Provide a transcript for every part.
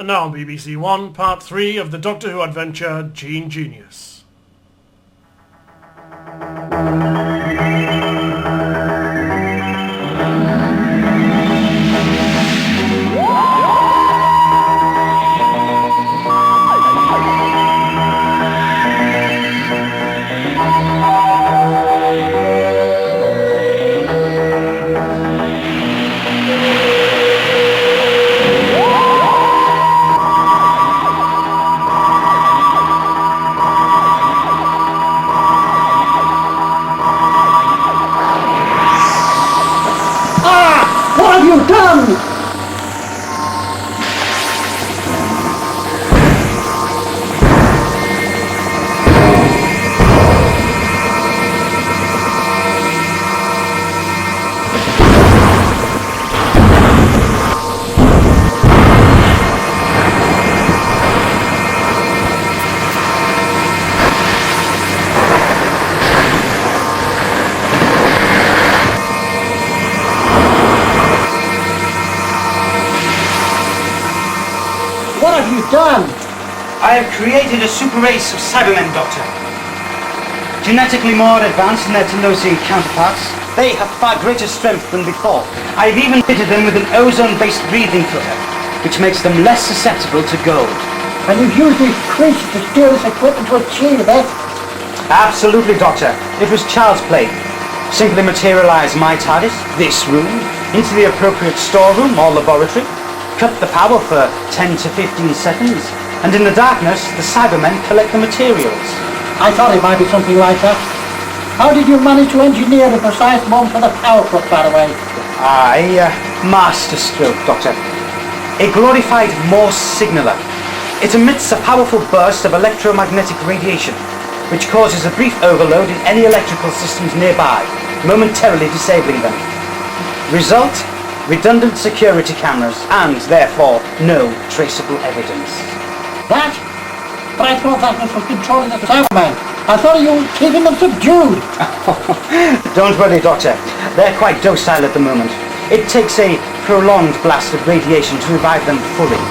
now BBC One, Part 3 of the Doctor Who adventure Gene Genius. What have you done? What have you done? I have created a super race of Cybermen, Doctor. Genetically more advanced than their Tenosian counterparts, they have far greater strength than before. I have even fitted them with an ozone-based breathing filter, which makes them less susceptible to gold. And you've used these creatures to steal this equipment to achieve that? Absolutely, Doctor. It was child's play. Simply materialize my TARDIS, this room, into the appropriate storeroom or laboratory, cut the power for 10 to 15 seconds, and in the darkness, the Cybermen collect the materials. I thought it might be something like that. How did you manage to engineer the precise moment for the power cut, by the way? Masterstroke, Doctor. A glorified Morse signaler. It emits a powerful burst of electromagnetic radiation, which causes a brief overload in any electrical systems nearby, momentarily disabling them. Result? Redundant security cameras, and therefore no traceable evidence. That? But I thought that was for controlling the Cybermen. I thought you were keeping them subdued. Don't worry, Doctor. They're quite docile at the moment. It takes a prolonged blast of radiation to revive them fully.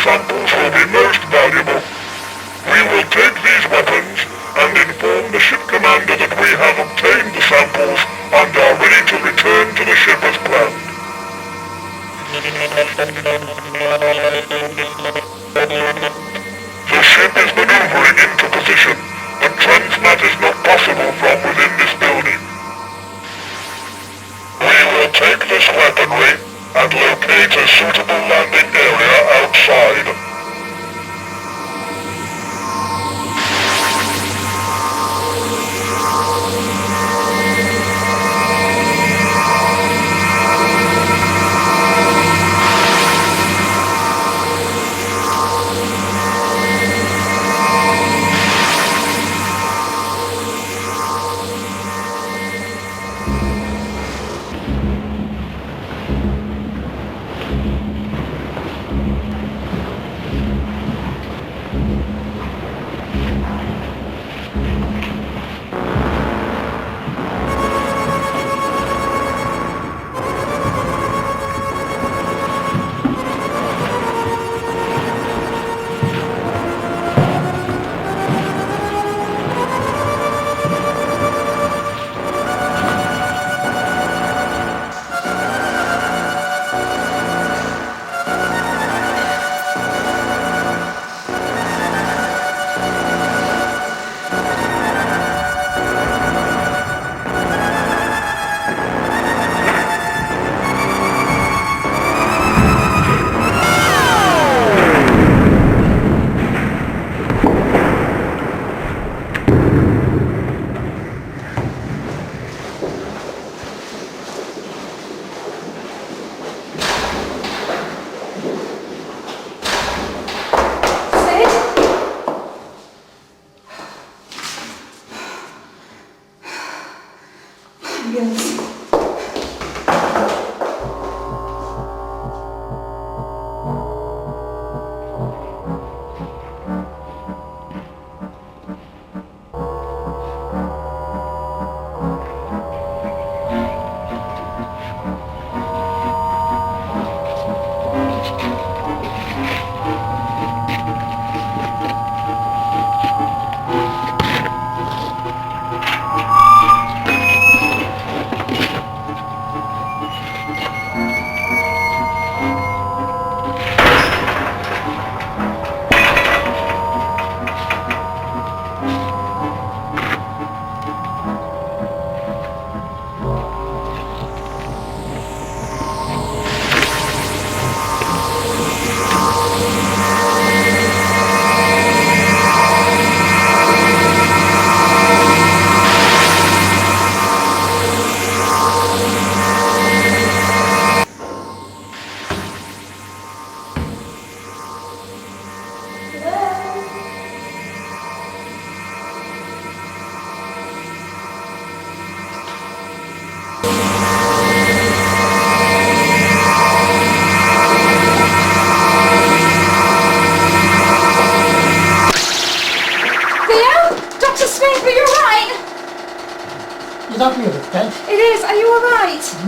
Samples will be most valuable. We will take these weapons and inform the ship commander that we have obtained the samples and are ready to return to the ship as planned. The ship is maneuvering into position, but transmat is not possible from within this building. We will take this weaponry and locate a suitable landing area outside.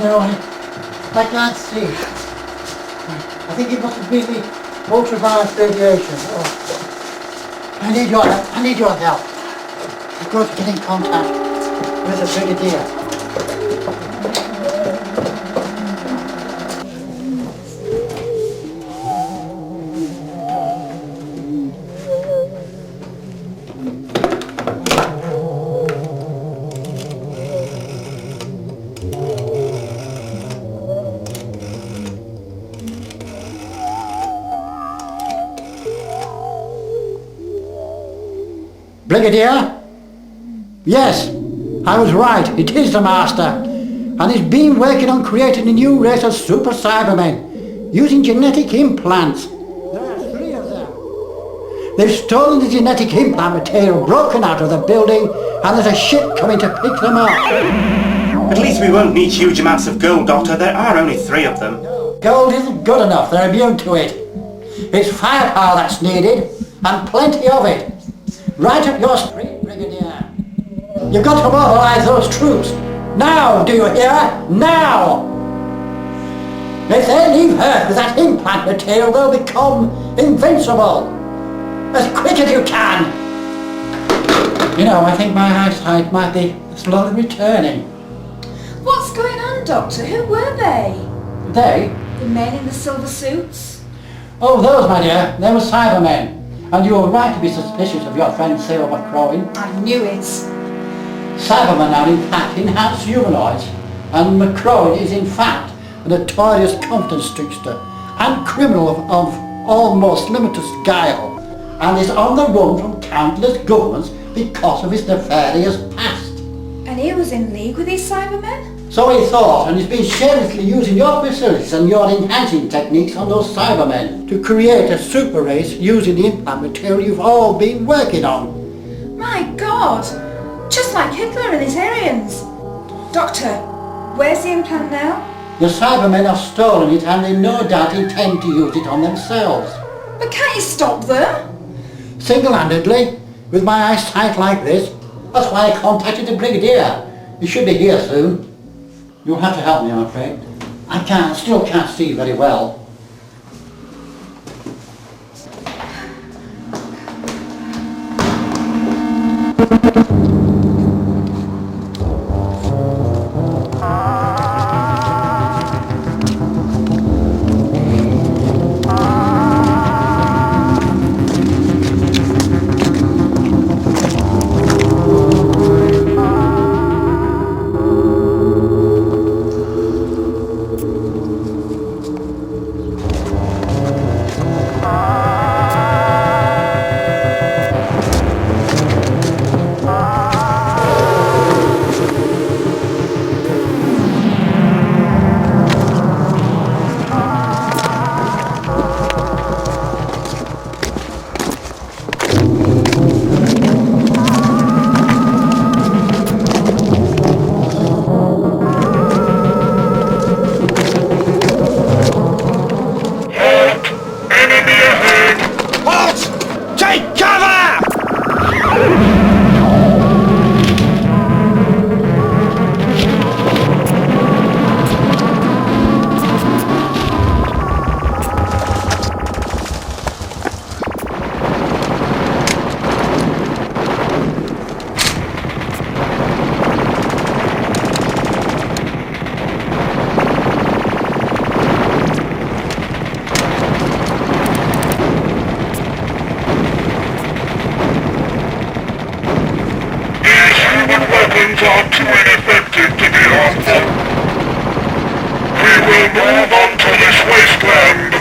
No, I can't see. I think it must have been the ultraviolet radiation. Oh. I need your help. I've got to get in contact with the Brigadier. Brigadier? Yes, I was right. It is the Master. And he's been working on creating a new race of super Cybermen, using genetic implants. There are 3 of them. They've stolen the genetic implant material, broken out of the building, and there's a ship coming to pick them up. At least we won't need huge amounts of gold, Doctor. There are only 3 of them. Gold isn't good enough. They're immune to it. It's firepower that's needed, and plenty of it. Right up your street, Brigadier. You've got to mobilize those troops. Now, do you hear? Now! If they leave Earth with that implant material, they'll become invincible. As quick as you can. You know, I think my eyesight might be slowly returning. What's going on, Doctor? Who were they? They? The men in the silver suits? Oh, those, my dear. They were Cybermen. And you were right to be suspicious of your friend Cyril McCroin. I knew it. Cybermen are in fact enhanced humanoids, and McCroin is in fact a notorious confidence trickster and criminal of almost limitless guile, and is on the run from countless governments because of his nefarious past. And he was in league with these Cybermen? So he thought, and he's been shamelessly using your facilities and your enhancing techniques on those Cybermen to create a super race using the implant material you've all been working on. My God! Just like Hitler and his Aryans. Doctor, where's the implant now? The Cybermen have stolen it and they no doubt intend to use it on themselves. But can't you stop them? Single-handedly, with my eyesight like this. That's why I contacted the Brigadier. He should be here soon. You'll have to help me, I'm afraid. I still can't see very well. are too ineffective to be harmful. We will move on to this wasteland.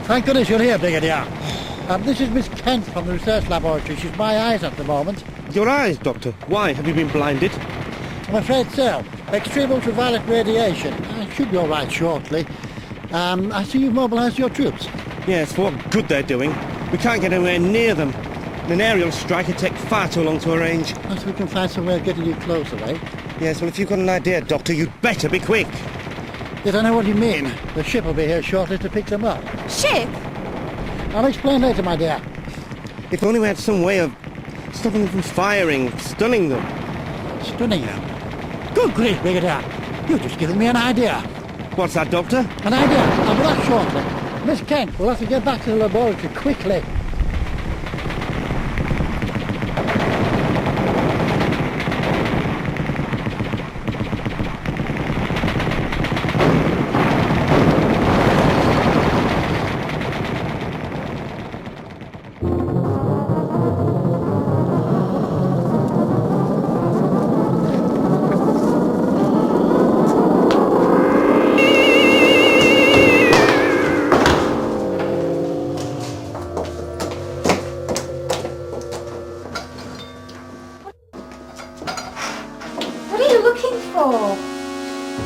Thank goodness you're here, Brigadier. This is Miss Kent from the research laboratory. She's my eyes at the moment. Your eyes, Doctor? Why? Have you been blinded? I'm afraid so. Extreme ultraviolet radiation. I should be all right shortly. I see you've mobilised your troops. Yes, for what good they're doing. We can't get anywhere near them. An aerial strike would take far too long to arrange. Unless we can find some way of getting you closer, eh? Yes, well, if you've got an idea, Doctor, you'd better be quick. Yes, I know what you mean. The ship will be here shortly to pick them up. Ship? I'll explain later, my dear. If only we had some way of stopping them from firing, stunning them. Stunning them. Good grief, Brigadier. You've just given me an idea. What's that, Doctor? An idea. I'll be back shortly. Miss Kent, we'll have to get back to the laboratory quickly.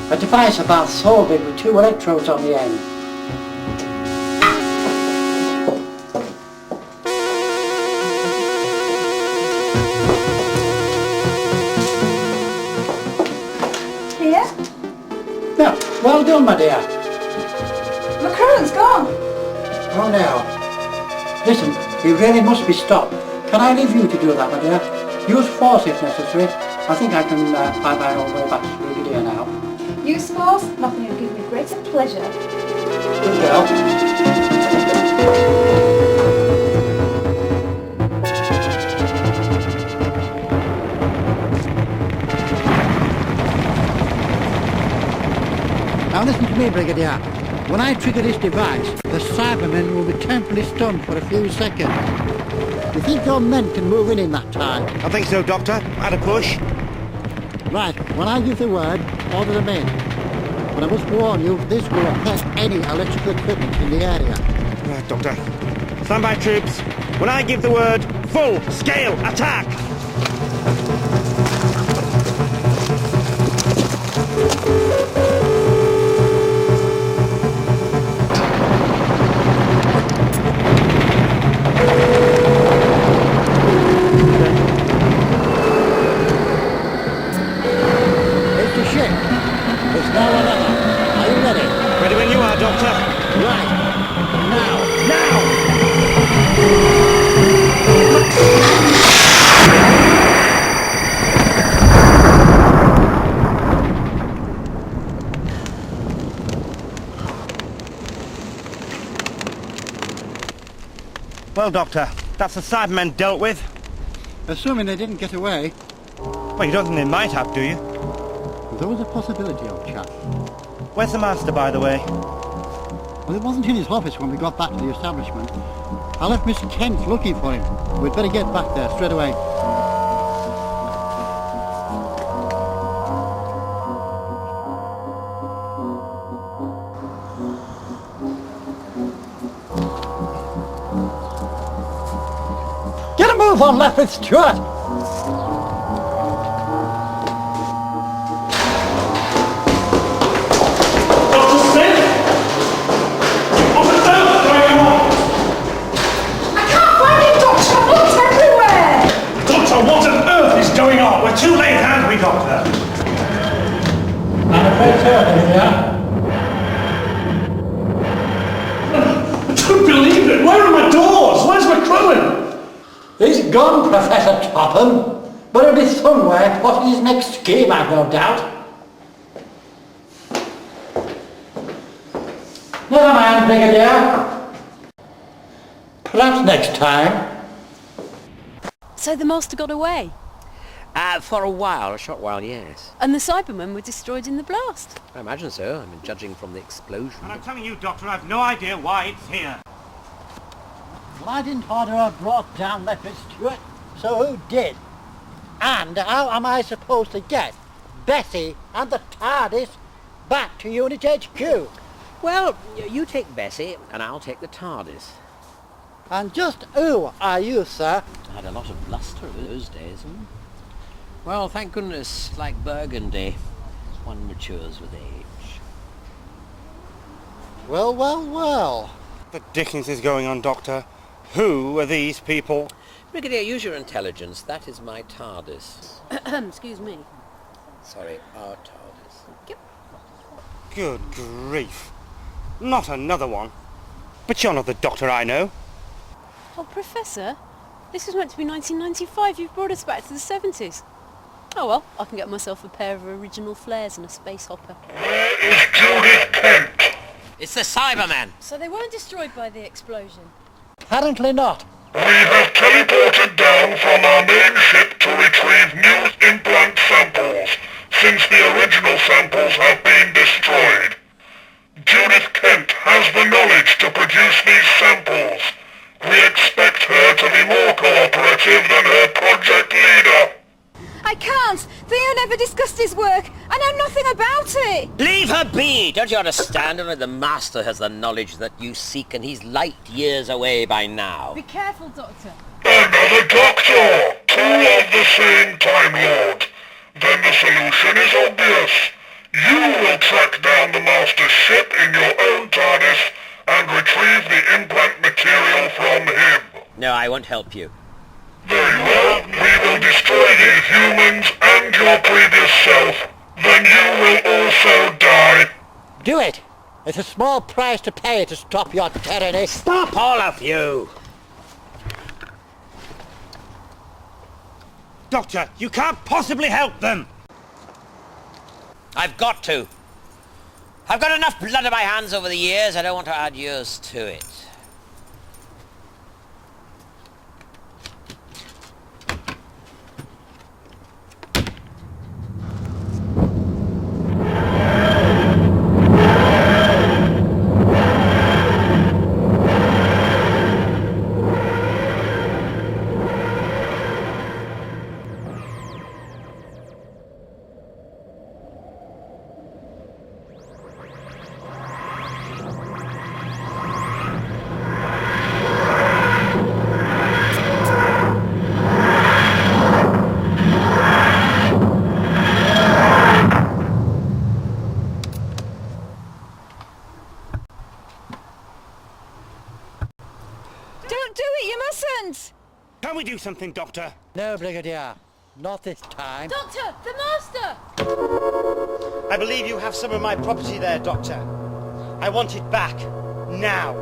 A device about so big with 2 electrodes on the end. Here? Yeah, well done, my dear. The current's gone. Oh, no. Listen, he really must be stopped. Can I leave you to do that, my dear? Use force if necessary. I think I can find my own way back to the Brigadier now. Use force? Nothing will give me greater pleasure. Good girl. Now listen to me, Brigadier. When I trigger this device, the Cybermen will be temporarily stunned for a few seconds. You think your men can move in that time? I think so, Doctor. Add a push. Right, when I give the word, order them in. But I must warn you, this will affect any electrical equipment in the area. Right, Doctor. Stand by, troops. When I give the word, full-scale attack! Well, Doctor, that's the Cybermen dealt with. Assuming they didn't get away. Well, you don't think they might have, do you? There was a possibility, old chap. Where's the Master, by the way? Well, it wasn't in his office when we got back to the establishment. I left Miss Kent looking for him. We'd better get back there straight away. Get a move on, Lefford Stewart! We're too late, aren't we, Doctor? I'm afraid so, Brigadier. I don't believe it. Where are my doors? Where's McClellan? He's gone, Professor Topham. But he'll be somewhere plotting his next scheme, I've no doubt. Never mind, Brigadier. Perhaps next time. So the Master got away? For a while, a short while, yes. And the Cybermen were destroyed in the blast? I imagine so. I mean, judging from the explosion. And I'm telling you, Doctor, I've no idea why it's here. Well, I didn't order her brought down, Lefford Stewart. So who did? And how am I supposed to get Bessie and the TARDIS back to Unit HQ? Well, you take Bessie, and I'll take the TARDIS. And just who are you, sir? I had a lot of bluster in those days. Well, thank goodness, like Burgundy, one matures with age. Well, well, well. What the dickens is going on, Doctor? Who are these people? Brigadier, use your intelligence. That is my TARDIS. Excuse me. Sorry, our TARDIS. Good grief. Not another one. But you're not the Doctor I know. Oh, Professor, this was meant to be 1995. You've brought us back to the 70s. Oh well, I can get myself a pair of original flares and a space hopper. Where is Judith Kent? It's the Cybermen! So they weren't destroyed by the explosion? Apparently not. We have teleported down from our main ship to retrieve new implant samples, since the original samples have been destroyed. Judith Kent has the knowledge to produce these samples. We expect her to be more cooperative than her project leader. I can't! Theo never discussed his work. I know nothing about it! Leave her be! Don't you understand? Only the Master has the knowledge that you seek, and he's light years away by now. Be careful, Doctor. Another Doctor! Two of the same Time Lord. Then the solution is obvious. You will track down the Master's ship in your own TARDIS and retrieve the implant material from him. No, I won't help you. Very well. We will destroy these humans and your previous self. Then you will also die. Do it. It's a small price to pay to stop your tyranny. Stop, all of you! Doctor, you can't possibly help them! I've got to. I've got enough blood on my hands over the years. I don't want to add yours to it. Don't do it, you mustn't! Can we do something, Doctor? No, Brigadier. Not this time. Doctor, the Master! I believe you have some of my property there, Doctor. I want it back. Now.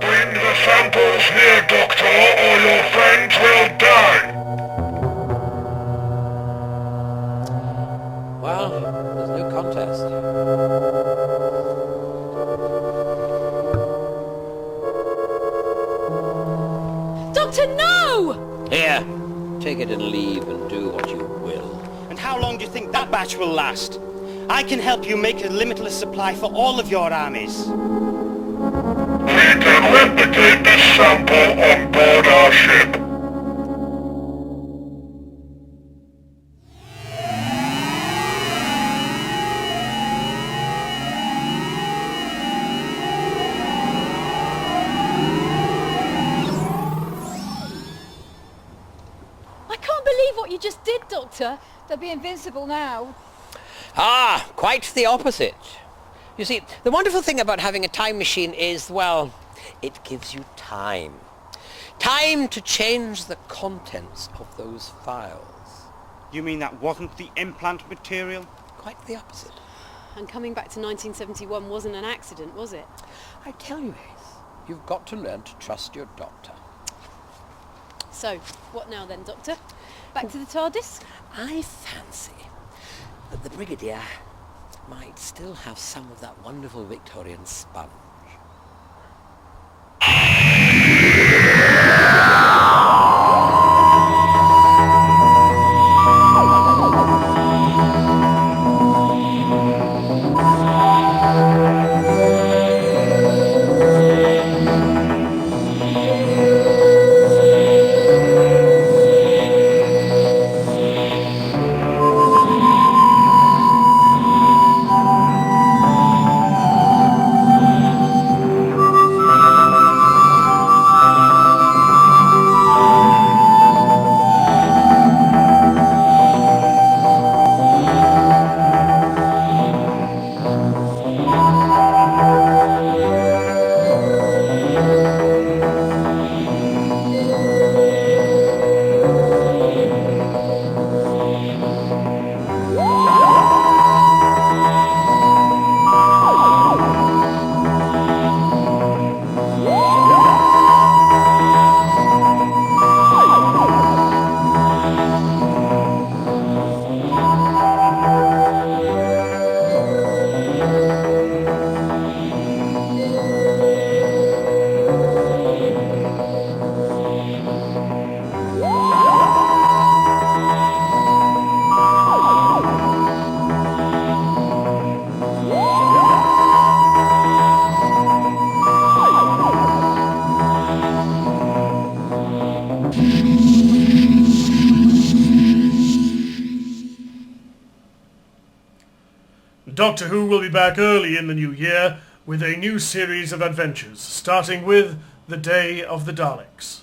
Bring the samples here, Doctor, or your friends will die. Well, there's no contest. Doctor, no! Here, take it and leave and do what you will. And how long do you think that batch will last? I can help you make a limitless supply for all of your armies. We can replicate this sample on board our ship. I can't believe what you just did, Doctor. They'll be invincible now. Ah, quite the opposite. You see, the wonderful thing about having a time machine is, well, it gives you time. Time to change the contents of those files. You mean that wasn't the implant material? Quite the opposite. And coming back to 1971 wasn't an accident, was it? I tell you, Ace, you've got to learn to trust your doctor. So, what now then, Doctor? Back to the TARDIS? I fancy that the Brigadier might still have some of that wonderful Victorian sponge. Doctor Who will be back early in the new year with a new series of adventures, starting with The Day of the Daleks.